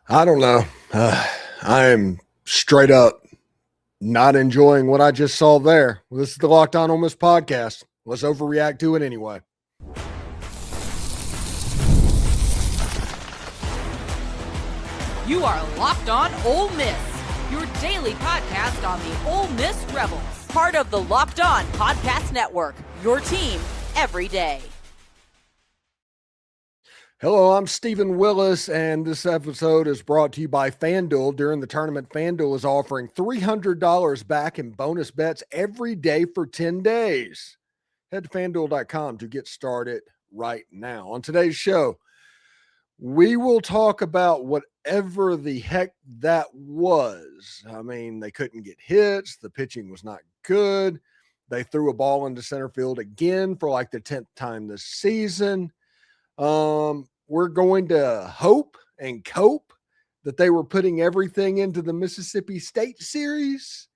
I don't know. I am straight up not enjoying what I just saw there. Well, this is the Locked On Ole Miss podcast. Let's overreact to it anyway. You are Locked On Ole Miss, your daily podcast on the Ole Miss Rebels. Part of the Locked On Podcast Network, your team every day. Hello, I'm Stephen Willis, and this episode is brought to you by FanDuel. During the tournament, FanDuel is offering $300 back in bonus bets every day for 10 days. Head to FanDuel.com to get started right now. On today's show, we will talk about whatever the heck that was. I mean, they couldn't get hits. The pitching was not good. They threw a ball into center field again for like the 10th time this season. We're going to hope and cope that they were putting everything into the Mississippi State series,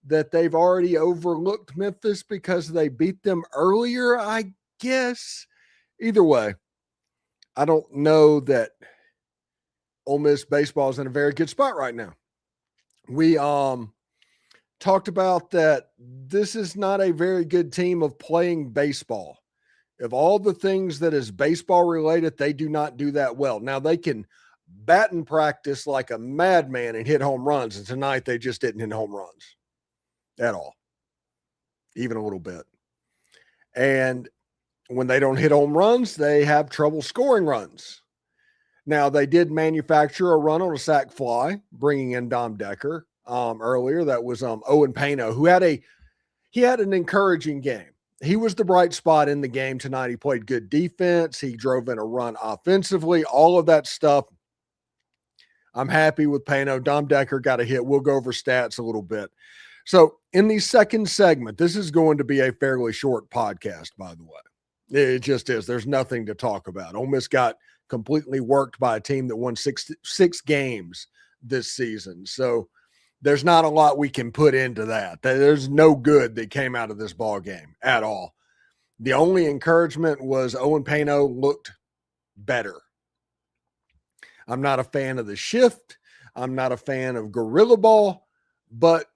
that they've already overlooked Memphis because they beat them earlier, I guess. Either way, I don't know that Ole Miss baseball is in a very good spot right now. We talked about that this is not a very good team of playing baseball. Of all the things that is baseball related, they do not do that well. Now, they can bat and practice like a madman and hit home runs, and tonight they just didn't hit home runs at all, even a little bit. And when they don't hit home runs, they have trouble scoring runs. Now, they did manufacture a run on a sac fly, bringing in Dom Decker earlier. That was Owen Paino, who had an encouraging game. He was the bright spot in the game tonight. He played good defense. He drove in a run offensively, all of that stuff. I'm happy with Paino. Dom Decker got a hit. We'll go over stats a little bit. So in the second segment, this is going to be a fairly short podcast, by the way. It just is. There's nothing to talk about. Ole Miss got completely worked by a team that won six games this season. So there's not a lot we can put into that. There's no good that came out of this ball game at all. The only encouragement was Owen Paino looked better. I'm not a fan of the shift. I'm not a fan of gorilla ball, but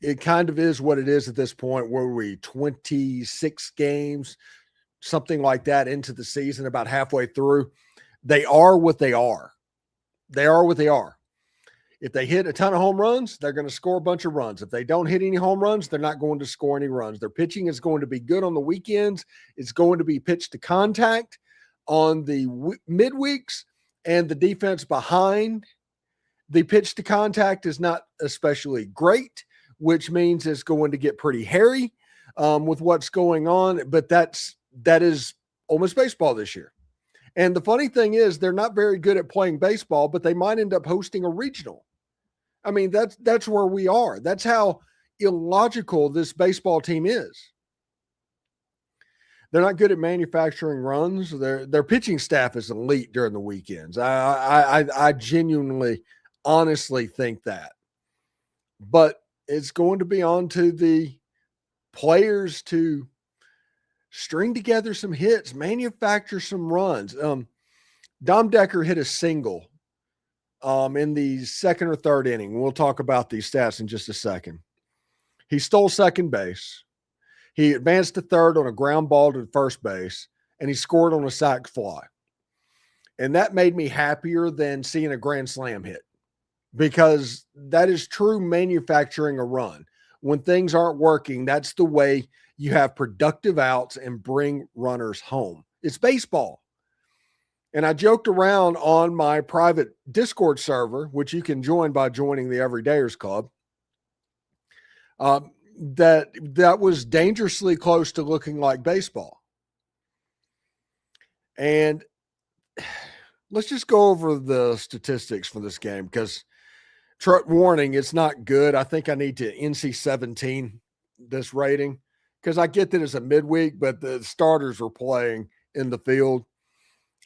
it kind of is what it is at this point. Where we 26 games, something like that into the season, about halfway through. They are what they are. They are what they are. If they hit a ton of home runs, they're going to score a bunch of runs. If they don't hit any home runs, they're not going to score any runs. Their pitching is going to be good on the weekends. It's going to be pitch to contact on the midweeks, and the defense behind the pitch to contact is not especially great, which means it's going to get pretty hairy with what's going on. But that is Ole Miss baseball this year. And the funny thing is, they're not very good at playing baseball, but they might end up hosting a regional. I mean, that's where we are. That's how illogical this baseball team is. They're not good at manufacturing runs. Their pitching staff is elite during the weekends. I genuinely, honestly think that. But it's going to be on to the players to string together some hits, manufacture some runs. Dom Decker hit a single in the second or third inning. We'll talk about these stats in just a second. He stole second base. He advanced to third on a ground ball to first base, and he scored on a sac fly. And that made me happier than seeing a grand slam hit, because that is true manufacturing a run. When things aren't working, that's the way you have productive outs and bring runners home. It's baseball. And I joked around on my private Discord server, which you can join by joining the Everydayers Club, that was dangerously close to looking like baseball. And let's just go over the statistics for this game, because warning, it's not good. I think I need to NC 17 this rating, because I get that it's a midweek, but the starters were playing in the field.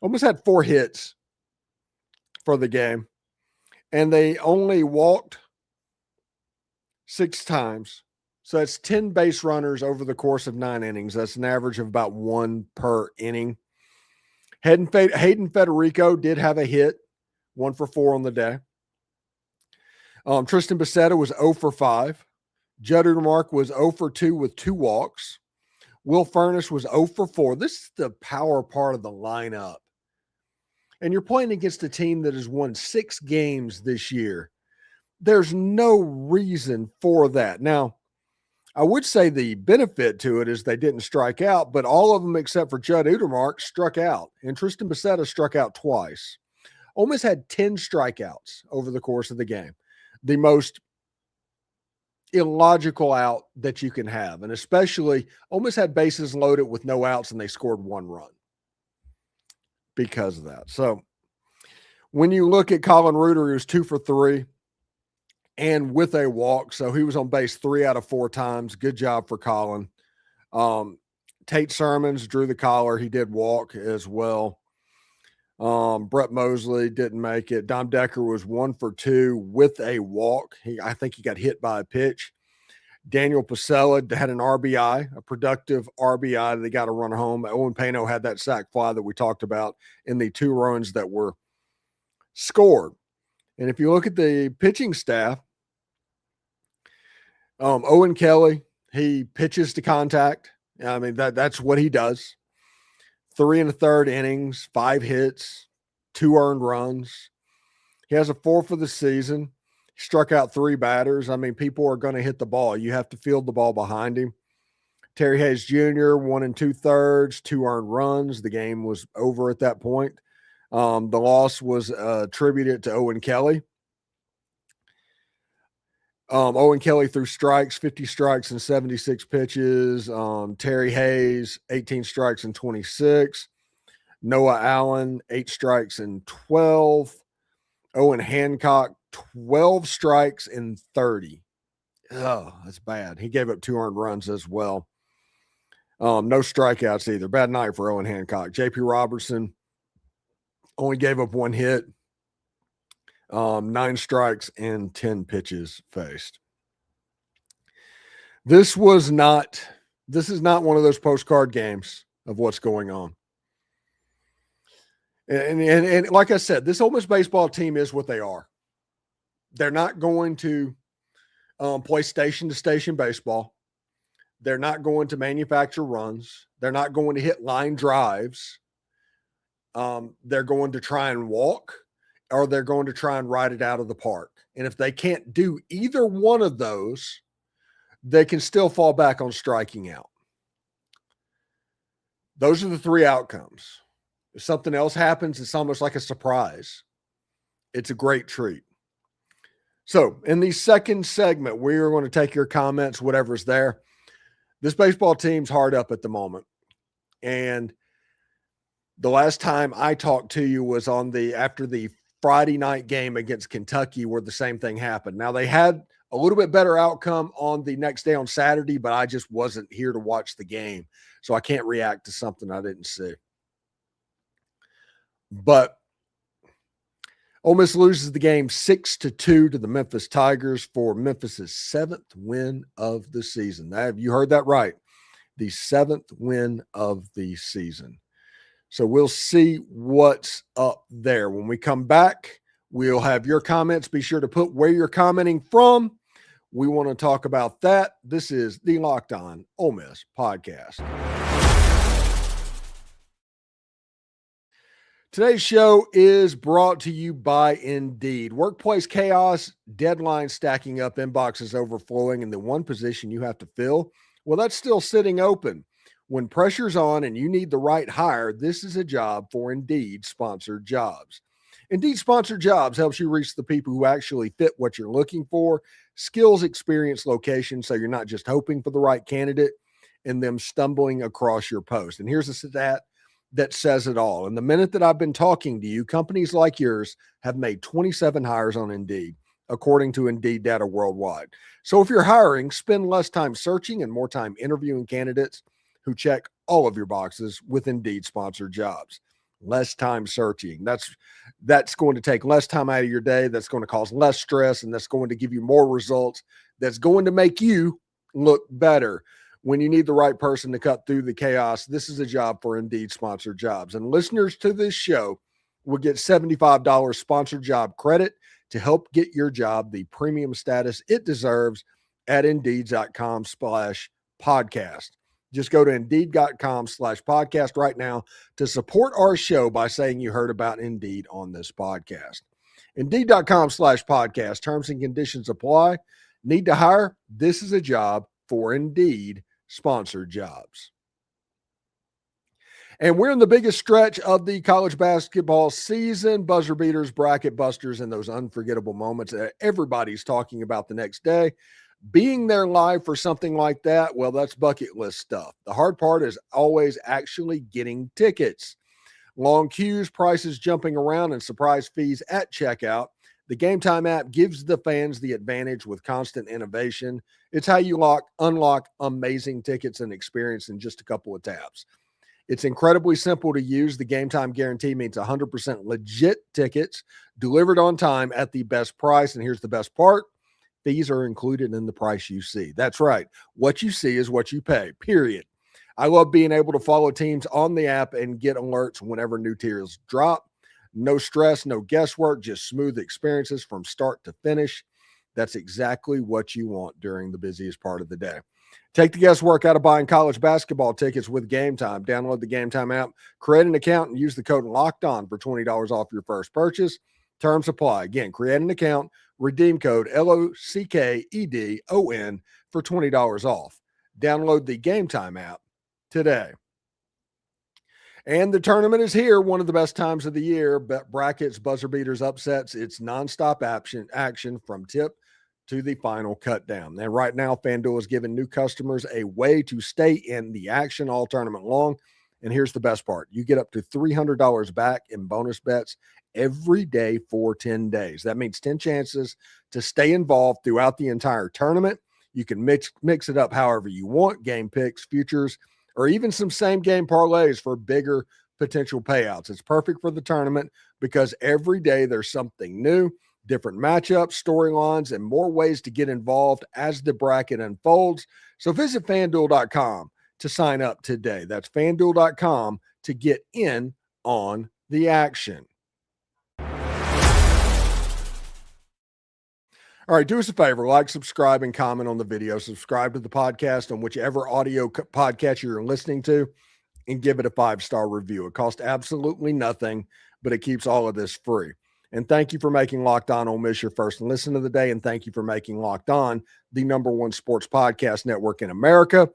Almost had 4 hits for the game, and they only walked 6 times. So that's 10 base runners over the course of 9 innings. That's an average of about 1 per inning. Hayden Federico did have a hit 1 for 4 on the day. Tristan Bissetta was 0 for 5. Judd Utermark was 0 for 2 with 2 walks. Will Furnish was 0 for 4. This is the power part of the lineup. And you're playing against a team that has won 6 games this year. There's no reason for that. Now, I would say the benefit to it is they didn't strike out, but all of them except for Judd Utermark struck out, and Tristan Bissetta struck out twice. Ole Miss had 10 strikeouts over the course of the game, the most illogical out that you can have, and especially Ole Miss had bases loaded with no outs, and they scored 1 run because of that. So when you look at Colin Reuter, he was 2 for 3. And with a walk, so he was on base 3 out of 4 times. Good job for Colin. Tate Sermons drew the collar. He did walk as well. Brett Mosley didn't make it. Dom Decker was 1 for 2 with a walk. I think he got hit by a pitch. Daniel Pasella had an RBI, a productive RBI. They got a run home. Owen Paino had that sac fly that we talked about in the 2 runs that were scored. And if you look at the pitching staff, Owen Kelly, he pitches to contact. I mean, that's what he does. 3 1/3 innings, 5 hits, 2 earned runs. He has a 4 for the season. He struck out 3 batters. I mean, people are going to hit the ball. You have to field the ball behind him. Terry Hayes Jr., 1 2/3, 2 earned runs. The game was over at that point. The loss was attributed to Owen Kelly. Owen Kelly threw strikes, 50 strikes and 76 pitches. Terry Hayes, 18 strikes and 26. Noah Allen, 8 strikes and 12. Owen Hancock, 12 strikes and 30. Oh, that's bad. He gave up 2 earned runs as well. No strikeouts either. Bad night for Owen Hancock. JP Robertson only gave up 1 hit. 9 strikes and 10 pitches faced. This is not one of those postcard games of what's going on. And like I said, this Ole Miss baseball team is what they are. They're not going to play station to station baseball. They're not going to manufacture runs. They're not going to hit line drives. They're going to try and walk, or they're going to try and ride it out of the park. And if they can't do either one of those, they can still fall back on striking out. Those are the 3 outcomes. If something else happens, it's almost like a surprise. It's a great treat. So in the second segment, we are going to take your comments, whatever's there. This baseball team's hard up at the moment. And the last time I talked to you was after the Friday night game against Kentucky, where the same thing happened. Now, they had a little bit better outcome on the next day on Saturday, but I just wasn't here to watch the game, so I can't react to something I didn't see. But Ole Miss loses the game 6-2 to the Memphis Tigers for Memphis's 7th win of the season. You heard that right. The 7th win of the season. So we'll see what's up there. When we come back, we'll have your comments. Be sure to put where you're commenting from. We want to talk about that. This is the Locked On Ole Miss podcast. Today's show is brought to you by Indeed. Workplace chaos, deadlines stacking up, inboxes overflowing, and the one position you have to fill, well, that's still sitting open. When pressure's on and you need the right hire, this is a job for Indeed Sponsored Jobs. Indeed Sponsored Jobs helps you reach the people who actually fit what you're looking for, skills, experience, location, so you're not just hoping for the right candidate and them stumbling across your post. And here's a stat that says it all. In the minute that I've been talking to you, companies like yours have made 27 hires on Indeed, according to Indeed data worldwide. So if you're hiring, spend less time searching and more time interviewing candidates who check all of your boxes with Indeed Sponsored Jobs. Less time searching. That's going to take less time out of your day. That's going to cause less stress, and that's going to give you more results. That's going to make you look better. When you need the right person to cut through the chaos, this is a job for Indeed Sponsored Jobs. And listeners to this show will get $75 sponsored job credit to help get your job the premium status it deserves at Indeed.com/podcast. Just go to Indeed.com/podcast right now to support our show by saying you heard about Indeed on this podcast. Indeed.com/podcast. Terms and conditions apply. Need to hire? This is a job for Indeed sponsored jobs. And we're in the biggest stretch of the college basketball season. Buzzer beaters, bracket busters, and those unforgettable moments that everybody's talking about the next day. Being there live for something like that, well, that's bucket list stuff. The hard part is always actually getting tickets. Long queues, prices jumping around, and surprise fees at checkout. The Game Time app gives the fans the advantage with constant innovation. It's how you unlock amazing tickets and experience in just a couple of taps. It's incredibly simple to use. The Game Time guarantee means 100% legit tickets delivered on time at the best price. And here's the best part. Fees are included in the price you see. That's right. What you see is what you pay, period. I love being able to follow teams on the app and get alerts whenever new tiers drop. No stress, no guesswork, just smooth experiences from start to finish. That's exactly what you want during the busiest part of the day. Take the guesswork out of buying college basketball tickets with Game Time. Download the Game Time app, create an account, and use the code LOCKEDON for $20 off your first purchase. Terms apply. Again, create an account, redeem code LOCKEDON for $20 off. Download the Game Time app today. And the tournament is here, one of the best times of the year. Brackets, buzzer beaters, upsets. It's nonstop action from tip to the final cut down. And right now, FanDuel is giving new customers a way to stay in the action all tournament long. And here's the best part. You get up to $300 back in bonus bets every day for 10 days. That means 10 chances to stay involved throughout the entire tournament. You can mix it up however you want, game picks, futures, or even some same game parlays for bigger potential payouts. It's perfect for the tournament because every day there's something new, different matchups, storylines, and more ways to get involved as the bracket unfolds. So visit FanDuel.com to sign up today. That's FanDuel.com to get in on the action. All right, do us a favor, like, subscribe, and comment on the video. Subscribe to the podcast on whichever audio podcast you're listening to and give it a 5-star review. It costs absolutely nothing, but it keeps all of this free. And thank you for making Locked On Ole Miss your first listen of the day, and thank you for making Locked On the #1 sports podcast network in America.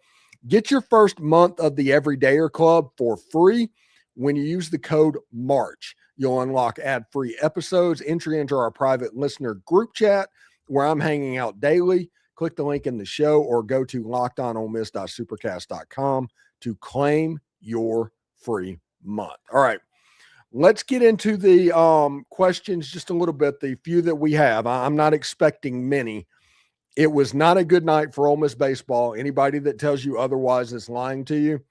Get your first month of the Everydayer Club for free when you use the code MARCH. You'll unlock ad-free episodes, entry into our private listener group chat, where I'm hanging out daily. Click the link in the show or go to lockedonolemist.supercast.com to claim your free month. All right, let's get into the questions just a little bit, the few that we have. I'm not expecting many. It was not a good night for Ole Miss baseball. Anybody that tells you otherwise is lying to you.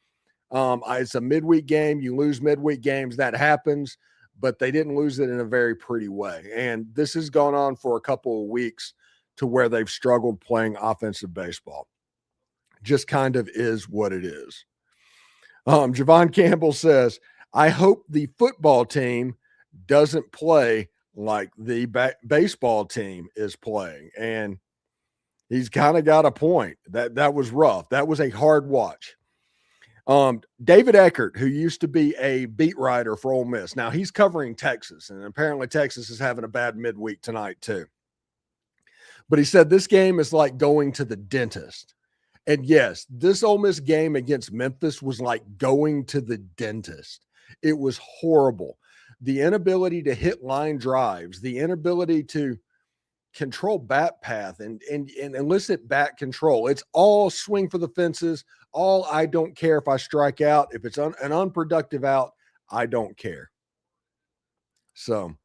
It's a midweek game. You lose midweek games. That happens. But they didn't lose it in a very pretty way. And this has gone on for a couple of weeks to where they've struggled playing offensive baseball. Just kind of is what it is. Javon Campbell says, I hope the football team doesn't play like the baseball team is playing. And he's kind of got a point. That was rough. That was a hard watch. David Eckert, who used to be a beat writer for Ole Miss. Now he's covering Texas, and apparently Texas is having a bad midweek tonight too. But he said this game is like going to the dentist. And yes, this Ole Miss game against Memphis was like going to the dentist. It was horrible. The inability to hit line drives, the inability to control bat path and elicit bat control. It's all swing for the fences. All I don't care if I strike out. If it's an unproductive out, I don't care. So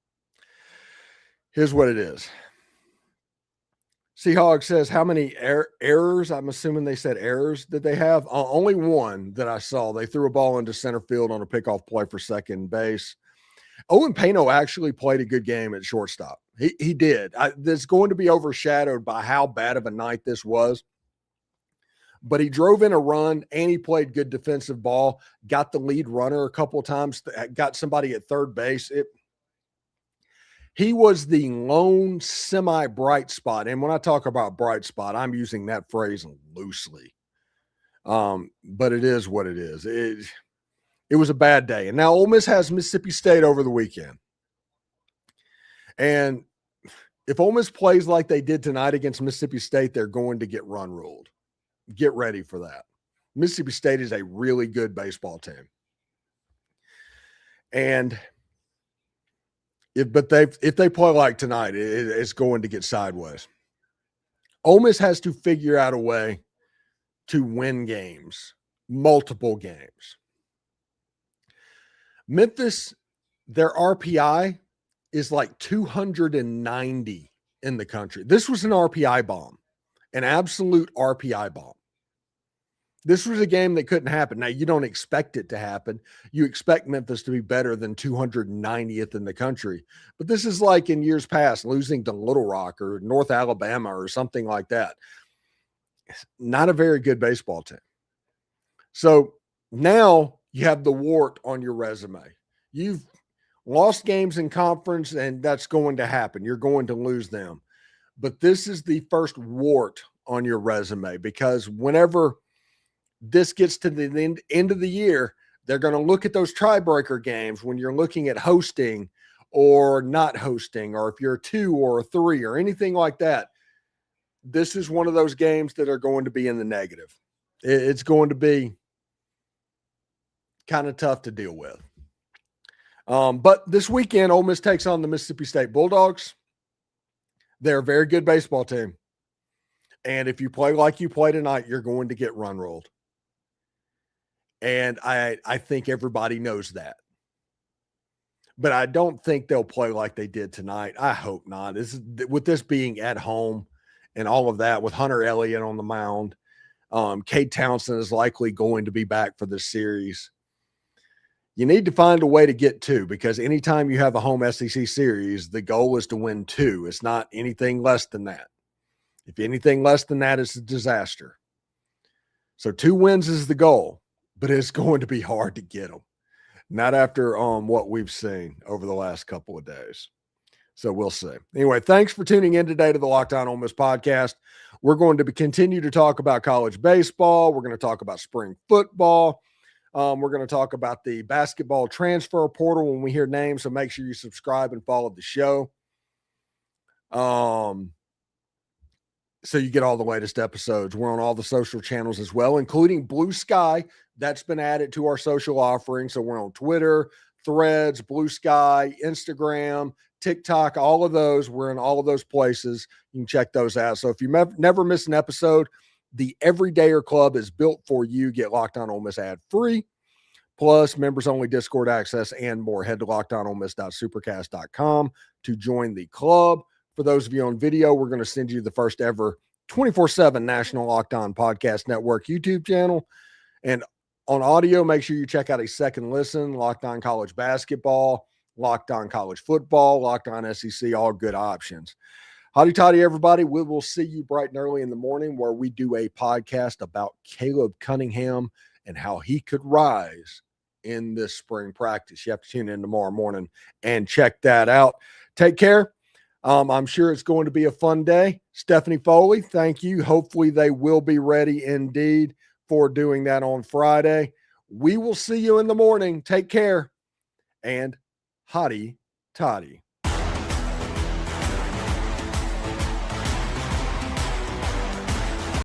here's what it is. Seahawks says, how many errors? I'm assuming they said errors did they have? Only one that I saw. They threw a ball into center field on a pickoff play for second base. Owen Paino actually played a good game at shortstop. He did. That's going to be overshadowed by how bad of a night this was. But he drove in a run, and he played good defensive ball, got the lead runner a couple of times, got somebody at third base. He was the lone semi-bright spot. And when I talk about bright spot, I'm using that phrase loosely. But it is what it is. It was a bad day. And now Ole Miss has Mississippi State over the weekend. And if Ole Miss plays like they did tonight against Mississippi State, they're going to get run ruled. Get ready for that. Mississippi State is a really good baseball team. And if they play like tonight, it's going to get sideways. Ole Miss has to figure out a way to win games, multiple games. Memphis, their RPI is like 290 in the country. This was an RPI bomb, an absolute RPI bomb. This was a game that couldn't happen. Now, you don't expect it to happen. You expect Memphis to be better than 290th in the country. But this is like in years past, losing to Little Rock or North Alabama or something like that. Not a very good baseball team. So now you have the wart on your resume. You've lost games in conference, and that's going to happen. You're going to lose them. But this is the first wart on your resume, because whenever this gets to the end of the year, they're going to look at those tiebreaker games when you're looking at hosting or not hosting, or if you're a 2 or a 3 or anything like that. This is one of those games that are going to be in the negative. It's going to be kind of tough to deal with. But this weekend, Ole Miss takes on the Mississippi State Bulldogs. They're a very good baseball team. And if you play like you play tonight, you're going to get run rolled. And I think everybody knows that. But I don't think they'll play like they did tonight. I hope not. With this being at home and all of that, with Hunter Elliott on the mound, Cade Townsend is likely going to be back for this series. You need to find a way to get 2, because anytime you have a home SEC series, the goal is to win 2. It's not anything less than that. If anything less than that, it's a disaster. So 2 wins is the goal, but it's going to be hard to get them. Not after what we've seen over the last couple of days. So we'll see. Anyway, thanks for tuning in today to the Locked On Ole Miss podcast. We're going to continue to talk about college baseball. We're going to talk about spring football. We're going to talk about the basketball transfer portal when we hear names. So make sure you subscribe and follow the show. So you get all the latest episodes. We're on all the social channels as well, including Blue Sky. That's been added to our social offering. So we're on Twitter, Threads, Blue Sky, Instagram, TikTok, all of those. We're in all of those places. You can check those out. So if you never miss an episode, the Everydayer Club is built for you. Get Locked On Ole Miss ad free, plus members-only Discord access and more. Head to lockedonolemiss.supercast.com to join the club. For those of you on video, we're going to send you the first ever 24/7 National Locked On Podcast Network YouTube channel. And on audio, make sure you check out a second listen, Locked On College Basketball, Locked On College Football, Locked On SEC, all good options. Howdy toddy, everybody. We will see you bright and early in the morning, where we do a podcast about Caleb Cunningham and how he could rise in this spring practice. You have to tune in tomorrow morning and check that out. Take care. I'm sure it's going to be a fun day. Stephanie Foley, thank you. Hopefully they will be ready indeed for doing that on Friday. We will see you in the morning. Take care, and hotty toddy.